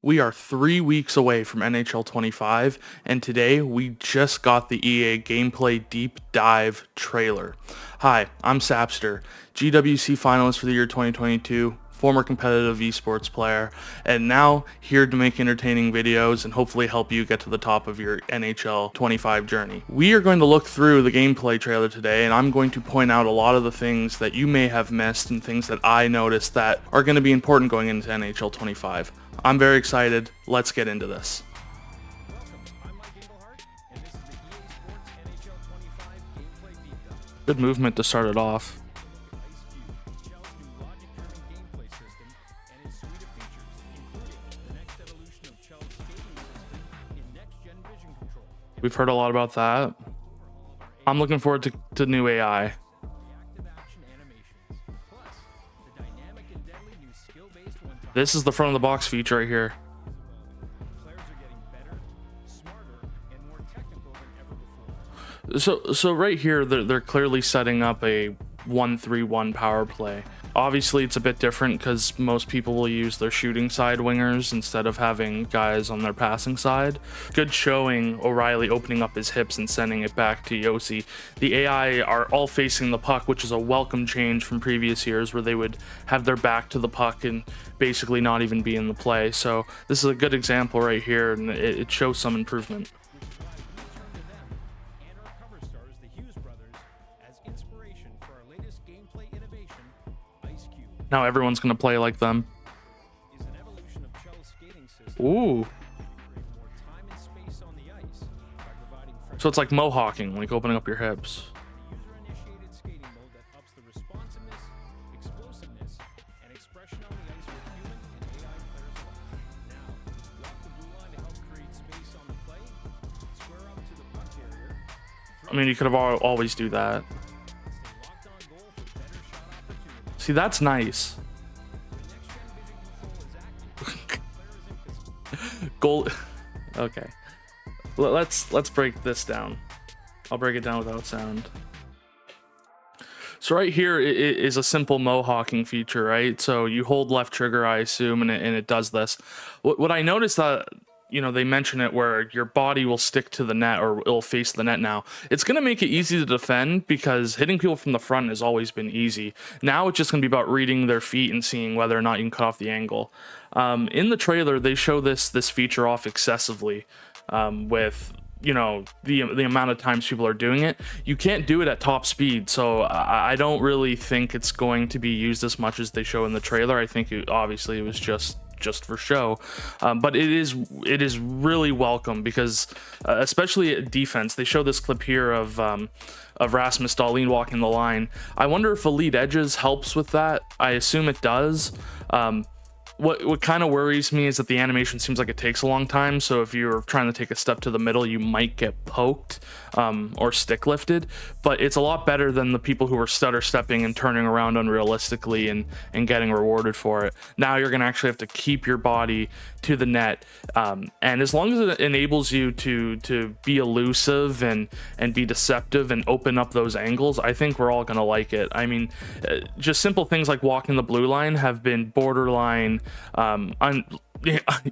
We are 3 weeks away from NHL 25, and today we just got the EA Gameplay Deep Dive trailer. Hi, I'm Sapsterr, GWC finalist for the year 2022, former competitive eSports player, and now here to make entertaining videos and hopefully help you get to the top of your NHL 25 journey. We are going to look through the gameplay trailer today, and I'm going to point out a lot of the things that you may have missed and things that I noticed that are going to be important going into NHL 25. I'm very excited. Let's get into this. Good movement to start it off. We've heard a lot about that. I'm looking forward to new AI. This is the front of the box feature right here. So right here, they're clearly setting up a 1-3-1 power play. Obviously, it's a bit different because most people will use their shooting side wingers instead of having guys on their passing side. Good showing O'Reilly opening up his hips and sending it back to Yossi. The AI are all facing the puck, which is a welcome change from previous years where they would have their back to the puck and basically not even be in the play. So this is a good example right here, and it shows some improvement. Now everyone's going to play like them. Ooh. So it's like mohawking, like opening up your hips. I mean, you could have always do that. See, that's nice. Goal. Okay. Let's break this down. I'll break it down without sound. So right here is a simple mohawking feature, right? So you hold left trigger, I assume, and it does this. What I noticed that, you know, they mention it where your body will stick to the net or it'll face the net now. It's going to make it easy to defend because hitting people from the front has always been easy. Now it's just going to be about reading their feet and seeing whether or not you can cut off the angle. In the trailer, they show this feature off excessively with, you know, the amount of times people are doing it. You can't do it at top speed, so I don't really think it's going to be used as much as they show in the trailer. I think obviously it was just for show, but it is really welcome because especially at defense, they show this clip here of Rasmus Dahlin walking the line. I wonder if Elite Edges helps with that. I assume it does. What kind of worries me is that the animation seems like it takes a long time, so if you're trying to take a step to the middle, you might get poked or stick lifted, but it's a lot better than the people who are stutter stepping and turning around unrealistically and getting rewarded for it. Now you're going to actually have to keep your body to the net, and as long as it enables you to be elusive and be deceptive and open up those angles, I think we're all going to like it. I mean, just simple things like walking the blue line have been borderline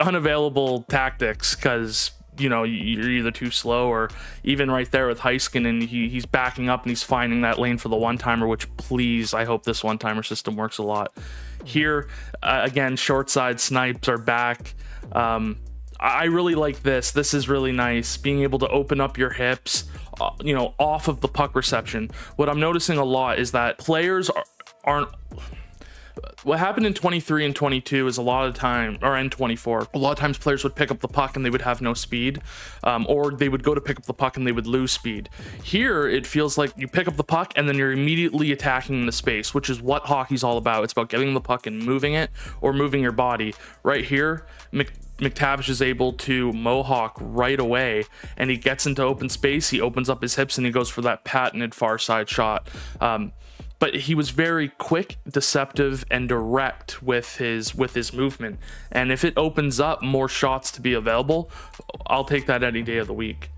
unavailable tactics because, you know, you're either too slow, or even right there with Heiskin, and he's backing up and he's finding that lane for the one-timer, which, please, I hope this one-timer system works a lot. Here, again, short side snipes are back. I really like this. This is really nice, being able to open up your hips, you know, off of the puck reception. What I'm noticing a lot is that players aren't... What happened in 23 and 22 is a lot of time, or in 24, a lot of times players would pick up the puck and they would have no speed, or they would go to pick up the puck and they would lose speed. Here, it feels like you pick up the puck and then you're immediately attacking the space, which is what hockey's all about. It's about getting the puck and moving it, or moving your body. Right here, McTavish is able to mohawk right away, and he gets into open space, he opens up his hips, and he goes for that patented far side shot. But he was very quick, deceptive, and direct with his movement. And if it opens up more shots to be available, I'll take that any day of the week.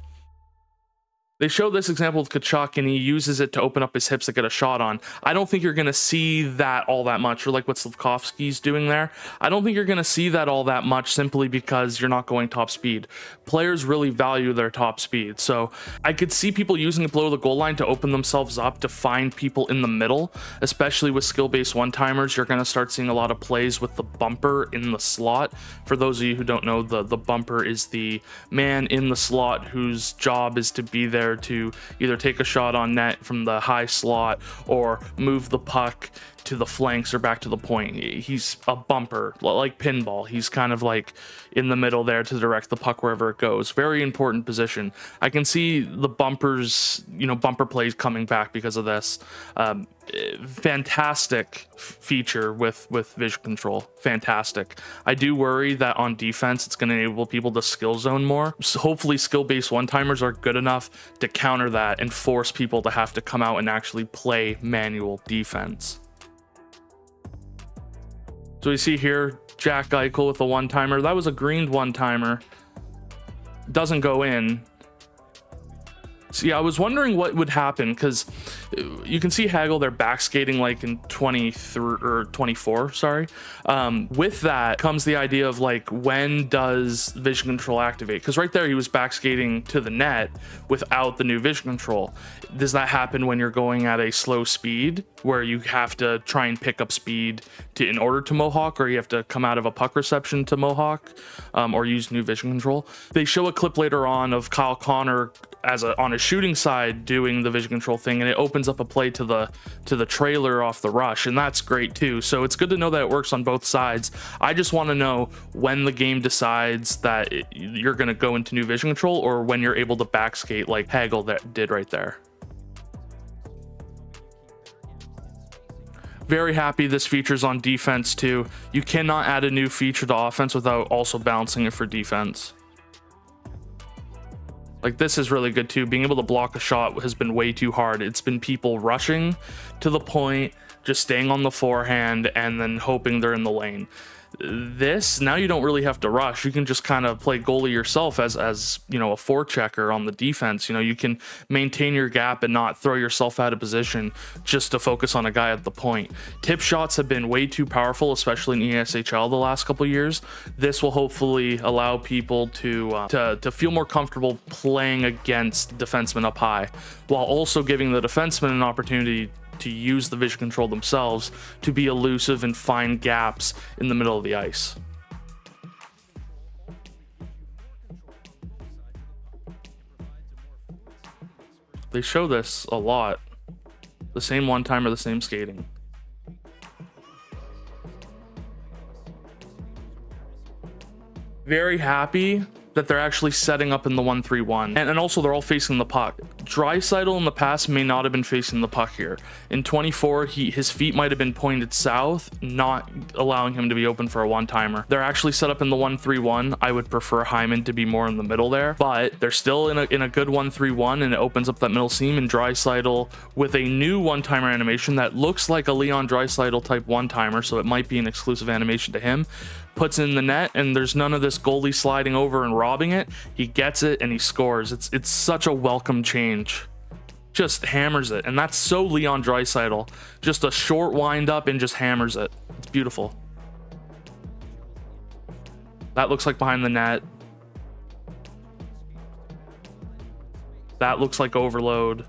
They show this example of Kachuk, and he uses it to open up his hips to get a shot on. I don't think you're going to see that all that much, or like what Slavkovsky's doing there. I don't think you're going to see that all that much simply because you're not going top speed. Players really value their top speed. So I could see people using it below the goal line to open themselves up to find people in the middle, especially with skill-based one-timers. You're going to start seeing a lot of plays with the bumper in the slot. For those of you who don't know, the bumper is the man in the slot whose job is to be there to either take a shot on net from the high slot or move the puck to the flanks or back to the point. He's a bumper, like pinball. He's kind of like in the middle there to direct the puck wherever it goes. Very important position. I can see the bumpers, bumper plays coming back because of this. Fantastic feature with vision control. Fantastic. I do worry that on defense it's going to enable people to skill zone more. So hopefully skill-based one-timers are good enough to counter that and force people to have to come out and actually play manual defense. So we see here Jack Eichel with a one-timer. That was a greened one-timer. Doesn't go in. So yeah, I was wondering what would happen, because you can see Hagel, they're back skating like in 23 or 24, sorry. With that comes the idea of like, when does vision control activate? Because right there he was back skating to the net without the new vision control. Does that happen when you're going at a slow speed where you have to try and pick up speed in order to Mohawk, or you have to come out of a puck reception to Mohawk, or use new vision control? They show a clip later on of Kyle Connor on a shooting side doing the vision control thing, and it opens up a play to the trailer off the rush, and that's great too. So it's good to know that it works on both sides. I just want to know when the game decides that you're going to go into new vision control, or when you're able to back skate like Hagel that did right there. Very happy this feature's on defense too. You cannot add a new feature to offense without also balancing it for defense. Like, this is really good too. Being able to block a shot has been way too hard. It's been people rushing to the point, just staying on the forehand, and then hoping they're in the lane. This, now you don't really have to rush. You can just kind of play goalie yourself as a forechecker on the defense. You can maintain your gap and not throw yourself out of position just to focus on a guy at the point. Tip shots have been way too powerful, especially in ESHL the last couple of years. This will hopefully allow people to feel more comfortable playing against defensemen up high, while also giving the defenseman an opportunity to use the vision control themselves to be elusive and find gaps in the middle of the ice. They show this a lot. The same one-timer, the same skating. Very happy that they're actually setting up in the 1-3-1, and also they're all facing the puck. Draisaitl in the past may not have been facing the puck here. In 24, his feet might have been pointed south, not allowing him to be open for a one-timer. They're actually set up in the 1-3-1. I would prefer Hyman to be more in the middle there, but they're still in a good 1-3-1, and it opens up that middle seam. And Draisaitl with a new one-timer animation that looks like a Leon Draisaitl type one-timer, so it might be an exclusive animation to him, puts in the net, and there's none of this goalie sliding over and robbing it. He gets it and he scores. It's such a welcome change. Just hammers it, and that's so Leon Draisaitl. Just a short wind up and just hammers it. It's beautiful. That looks like behind the net. That looks like overload.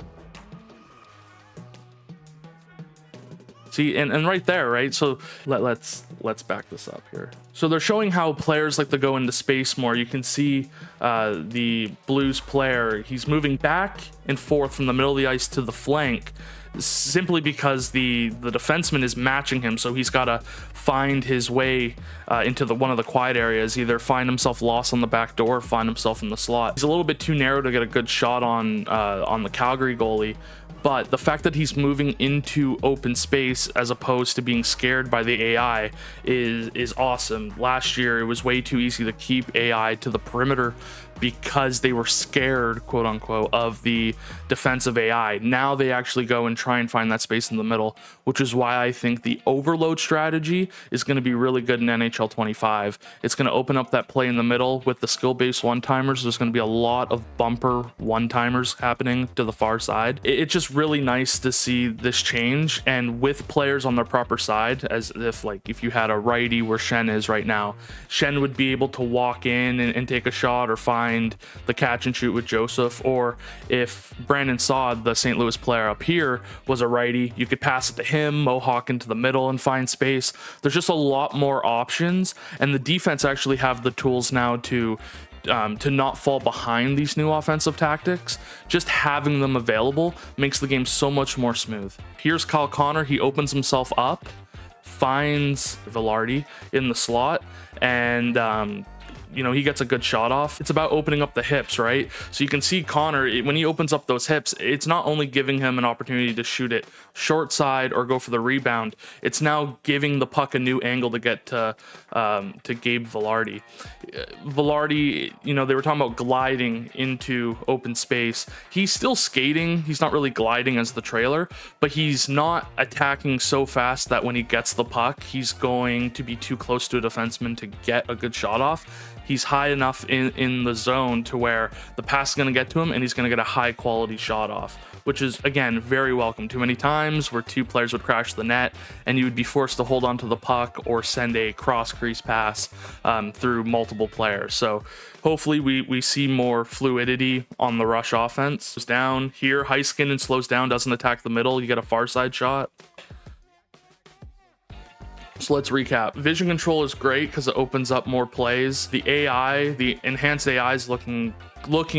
See, and right there, right? So let's back this up here. So they're showing how players like to go into space more. You can see the Blues player, he's moving back and forth from the middle of the ice to the flank, simply because the defenseman is matching him. So he's got to find his way into one of the quiet areas, either find himself lost on the back door or find himself in the slot. He's a little bit too narrow to get a good shot on the Calgary goalie. But the fact that he's moving into open space as opposed to being scared by the AI is awesome. Last year, it was way too easy to keep AI to the perimeter because they were scared, quote unquote, of the defensive AI. Now they actually go and try and find that space in the middle, which is why I think the overload strategy is going to be really good in NHL 25. It's going to open up that play in the middle with the skill-based one-timers. There's going to be a lot of bumper one-timers happening to the far side. It's just really nice to see this change, and with players on their proper side, as if like if you had a righty where Shen is right now, Shen would be able to walk in and take a shot or find the catch and shoot with Joseph. Or if Brandon Saad, the St. Louis player up here, was a righty, you could pass it to him, mohawk into the middle and find space. There's just a lot more options, and the defense actually have the tools now to not fall behind these new offensive tactics. Just having them available makes the game so much more smooth. Here's Kyle Connor. He opens himself up, finds Vilardi in the slot, and you know, he gets a good shot off. It's about opening up the hips, right? So you can see Connor, when he opens up those hips, it's not only giving him an opportunity to shoot it short side or go for the rebound, it's now giving the puck a new angle to get to Gabe Vilardi. Vilardi, you know, they were talking about gliding into open space. He's still skating. He's not really gliding as the trailer, but he's not attacking so fast that when he gets the puck, he's going to be too close to a defenseman to get a good shot off. He's high enough in the zone to where the pass is going to get to him and he's going to get a high quality shot off, which is, again, very welcome. Too many times where two players would crash the net and you would be forced to hold on to the puck or send a cross crease pass through multiple players. So hopefully we see more fluidity on the rush offense. Down here, Heiskin and slows down, doesn't attack the middle. You get a far side shot. So let's recap. Vision control is great because it opens up more plays. The AI, the enhanced AI is looking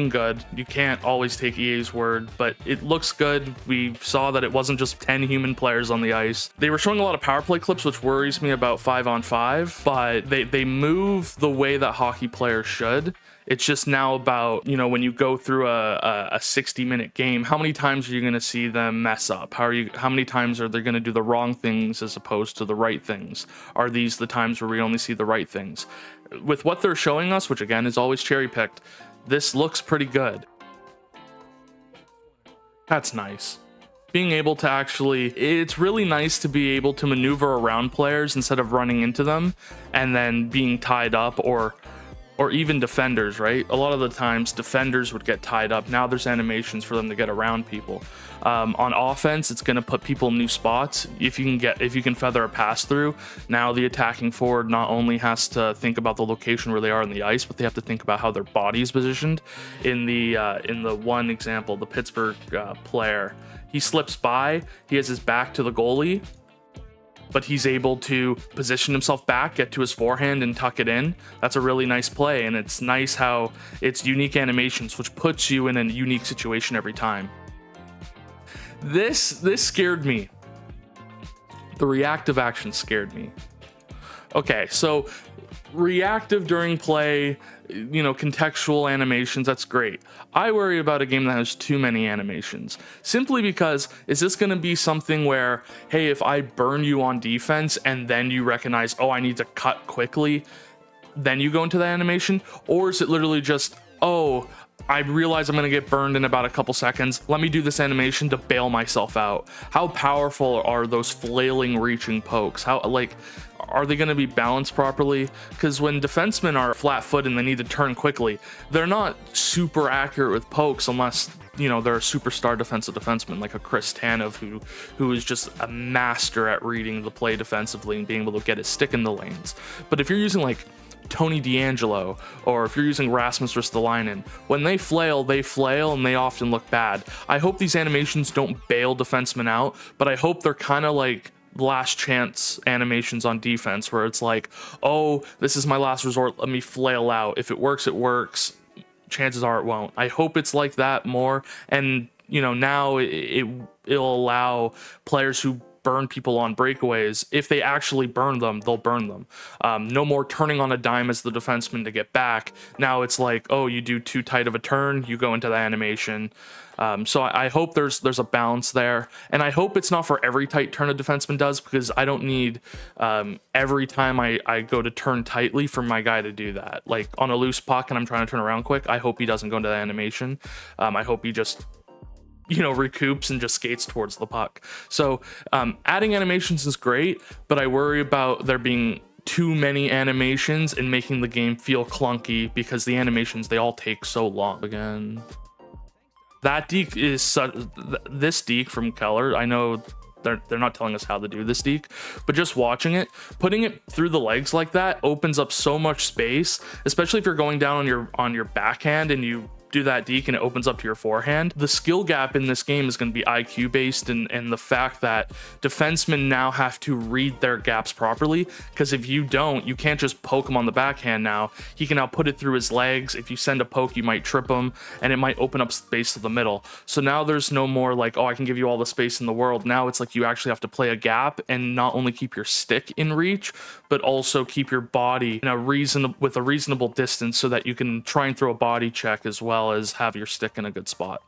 good. You can't always take EA's word, but it looks good. We saw that it wasn't just 10 human players on the ice. They were showing a lot of power play clips, which worries me about 5-on-5, but they move the way that hockey players should. It's just now about, you know, when you go through a 60-minute game, how many times are you going to see them mess up? How many times are they going to do the wrong things as opposed to the right things? Are these the times where we only see the right things? With what they're showing us, which again is always cherry-picked, this looks pretty good. That's nice. Being able to actually, it's really nice to be able to maneuver around players instead of running into them and then being tied up, or even defenders, right? A lot of the times defenders would get tied up. Now there's animations for them to get around people. On offense, it's going to put people in new spots. If you can feather a pass through, now the attacking forward not only has to think about the location where they are on the ice, but they have to think about how their body is positioned. In the one example, the Pittsburgh player, he slips by, he has his back to the goalie, but he's able to position himself back, get to his forehand, and tuck it in. That's a really nice play, and it's nice how it's unique animations, which puts you in a unique situation every time. This scared me. The reactive action scared me. Okay, so reactive during play, you know, contextual animations, that's great. I worry about a game that has too many animations, simply because is this going to be something where, hey, if I burn you on defense and then you recognize, oh, I need to cut quickly, then you go into the animation? Or is it literally just, oh, I realize I'm going to get burned in about a couple seconds, let me do this animation to bail myself out? How powerful are those flailing reaching pokes? How, like, are they going to be balanced properly? Because when defensemen are flat-footed and they need to turn quickly, they're not super accurate with pokes unless, you know, they're a superstar defenseman like a Chris Tanev, who is just a master at reading the play defensively and being able to get his stick in the lanes. But if you're using like Tony DeAngelo, or if you're using Rasmus Ristolainen, when they flail and they often look bad. I hope these animations don't bail defensemen out, but I hope they're kind of like last chance animations on defense, where it's like, oh, this is my last resort, let me flail out. If it works, it works. Chances are it won't. I hope it's like that more, and you know, now it'll allow players who burn people on breakaways, if they actually burn them, they'll burn them. No more turning on a dime as the defenseman to get back. Now it's like, oh, you do too tight of a turn, you go into the animation. So I hope there's a balance there, and I hope it's not for every tight turn a defenseman does, because I don't need every time I go to turn tightly for my guy to do that. Like on a loose puck and I'm trying to turn around quick, I hope he doesn't go into the animation. I hope he just recoups and just skates towards the puck. So adding animations is great, but I worry about there being too many animations and making the game feel clunky, because the animations, they all take so long. Again, that deke is this deke from Keller. I know they're not telling us how to do this deke, but just watching it, putting it through the legs like that opens up so much space, especially if you're going down on your backhand and you do that deke and it opens up to your forehand. The skill gap in this game is going to be IQ based, and the fact that defensemen now have to read their gaps properly, because if you don't, you can't just poke him on the backhand. Now he can now put it through his legs. If you send a poke, you might trip him and it might open up space to the middle. So now there's no more like, oh, I can give you all the space in the world. Now it's like you actually have to play a gap and not only keep your stick in reach, but also keep your body in with a reasonable distance, so that you can try and throw a body check as well as have your stick in a good spot.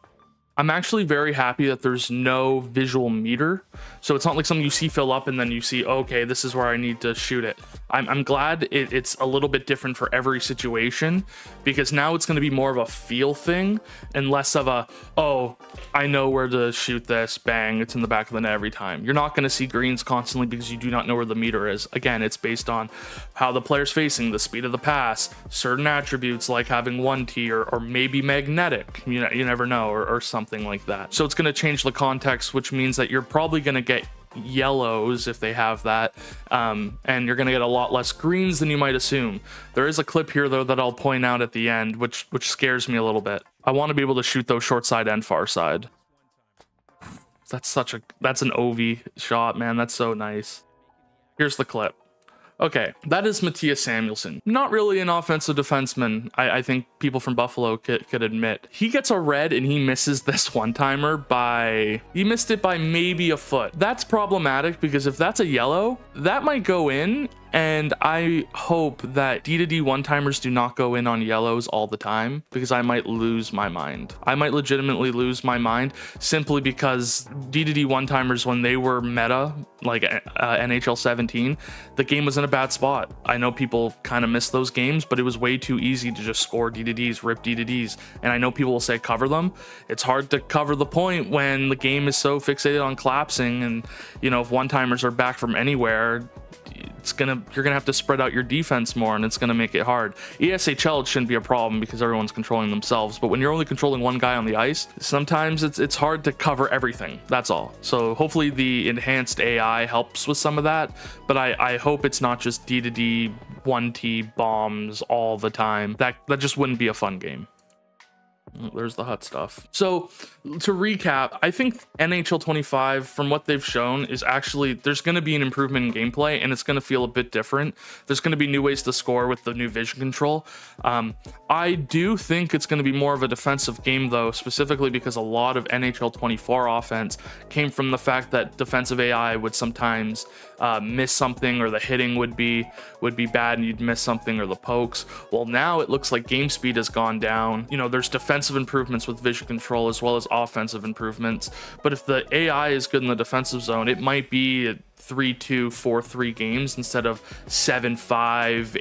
I'm actually very happy that there's no visual meter, so it's not like something you see fill up and then you see, okay, this is where I need to shoot it. I'm glad it's a little bit different for every situation, because now it's going to be more of a feel thing and less of a, oh, I know where to shoot this, bang, it's in the back of the net every time. You're not going to see greens constantly because you do not know where the meter is. Again, it's based on how the player's facing, the speed of the pass, certain attributes like having 1T or maybe magnetic, you never know, or something like that. So it's going to change the context, which means that you're probably going to get yellows if they have that, and you're going to get a lot less greens than you might assume. There is a clip here though that I'll point out at the end, which scares me a little bit. I want to be able to shoot those short side and far side. That's an OV shot, man. That's so nice. Here's the clip. Okay, that is Mattias Samuelsson. Not really an offensive defenseman, I think people from Buffalo could admit. He gets a red and he misses this one-timer he missed it by maybe a foot. That's problematic, because if that's a yellow, that might go in, and I hope that D2D one-timers do not go in on yellows all the time, because I might lose my mind. I might legitimately lose my mind, simply because D2D one-timers, when they were meta, like NHL 17, the game was in a bad spot. I know people kind of miss those games, but it was way too easy to just score D2Ds, rip D2Ds. And I know people will say cover them. It's hard to cover the point when the game is so fixated on collapsing, and if one-timers are back from anywhere, you're gonna have to spread out your defense more, and it's gonna make it hard. ESHL, it shouldn't be a problem because everyone's controlling themselves, but when you're only controlling one guy on the ice, sometimes it's hard to cover everything. That's all. So hopefully the enhanced AI helps with some of that, but I hope it's not just D2D 1T bombs all the time. That just wouldn't be a fun game. There's the hot stuff. So to recap, I think NHL 25, from what they've shown, is actually, there's going to be an improvement in gameplay, and it's going to feel a bit different. There's going to be new ways to score with the new vision control. I do think it's going to be more of a defensive game though, specifically because a lot of NHL 24 offense came from the fact that defensive AI would sometimes miss something, or the hitting would be bad and you'd miss something, or the pokes. Well, now it looks like game speed has gone down. There's defensive improvements with vision control as well as offensive improvements, but if the AI is good in the defensive zone, it might be 3-2, 4-3 games instead of 7-5,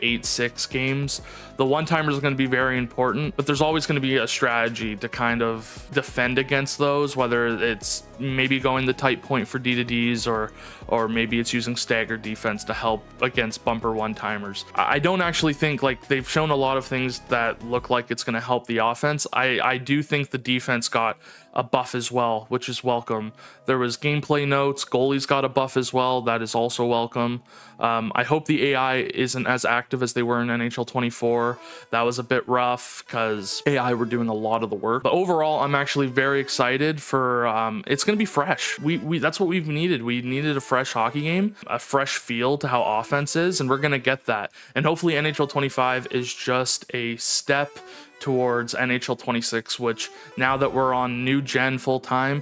8-6 games. The one-timers are going to be very important, but there's always going to be a strategy to kind of defend against those, whether it's maybe going the tight point for D2Ds, or maybe it's using staggered defense to help against bumper one-timers. I don't actually think, like, they've shown a lot of things that look like it's going to help the offense. I do think the defense got a buff as well, which is welcome. There was gameplay notes, goalies got a buff as well, that is also welcome. I hope the AI isn't as active as they were in NHL 24. That was a bit rough because AI were doing a lot of the work, but overall I'm actually very excited for it's gonna be fresh. That's what we've needed. We needed a fresh hockey game, a fresh feel to how offense is, and we're gonna get that. And hopefully NHL 25 is just a step towards NHL 26, which, now that we're on new gen full time,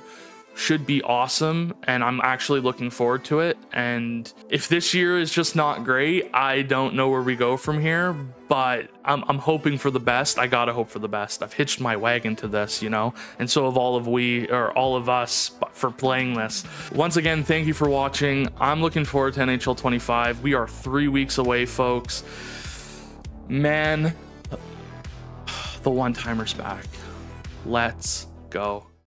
should be awesome, and I'm actually looking forward to it. And if this year is just not great, I don't know where we go from here, but I'm hoping for the best. I gotta hope for the best. I've hitched my wagon to this, and so have all of us for playing this. Once again, thank you for watching. I'm looking forward to NHL 25. We are 3 weeks away, folks. Man, the one-timer's back. Let's go.